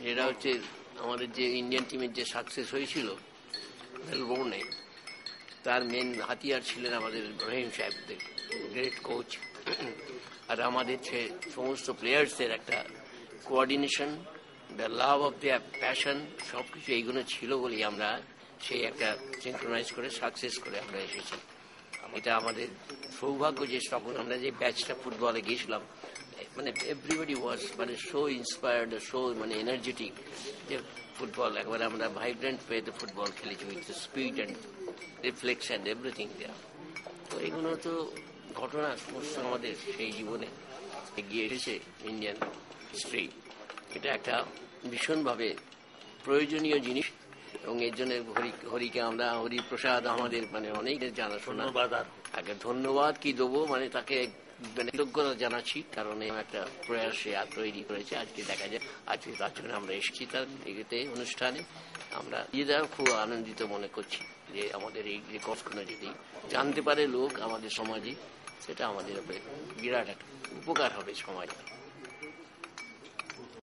যেটা হচ্ছে আমাদের যে ইন্ডিয়ান টিমের যে সাকসেস হয়েছিল মেলবোর্নে, তার মেন হাতিয়ার ছিলেন আমাদের রহিম সাহেব, গ্রেট কোচ। আর আমাদের সমস্ত প্লেয়ার্সদের একটা coordination, the love of the passion, সব কিছু এইগুলো ছিল বলেই আমরা সেই একটা সিনক্রোনাইজ করে সাকসেস করে আমরা এসেছি। এটা আমাদের সৌভাগ্য যে তখন আমরা যে ব্যাচটা ফুটবলে গিয়েছিলাম, মানে এভরিবডি ওয়াজ মানে শো ইন্সপায়ার্ড, শো মানে এনার্জেটিক, যে ফুটবল একবারে আমরা ভাইব্রেন্ট ওয়েতে ফুটবল খেলেছি with speed and reflex and everything দেয়া। তো এগুলো তো ঘটনা সমস্ত আমাদের সেই জীবনে এগিয়ে এসেছে ইন্ডিয়ান হিস্ট্রি। এটা একটা ভীষণভাবে প্রয়োজনীয় জিনিস, এবং এর জন্য হরিকে আমরা, হরিপ্রসাদ আমাদের মানে অনেক জানাশোনা, তাকে ধন্যবাদ কি দেবো, মানে তাকে কৃতজ্ঞতা জানাচ্ছি, কারণ একটা প্রয়াসে তৈরি করেছে। আজকে দেখা যায়, আজকে তার জন্য আমরা এসেছি তার এতে অনুষ্ঠানে। আমরা নিজেরা খুব আনন্দিত মনে করছি যে আমাদের এই রেকর্ডগুলো যদি জানতে পারে লোক আমাদের সমাজে, সেটা আমাদের বিরাট একটা উপকার হবে সমাজে।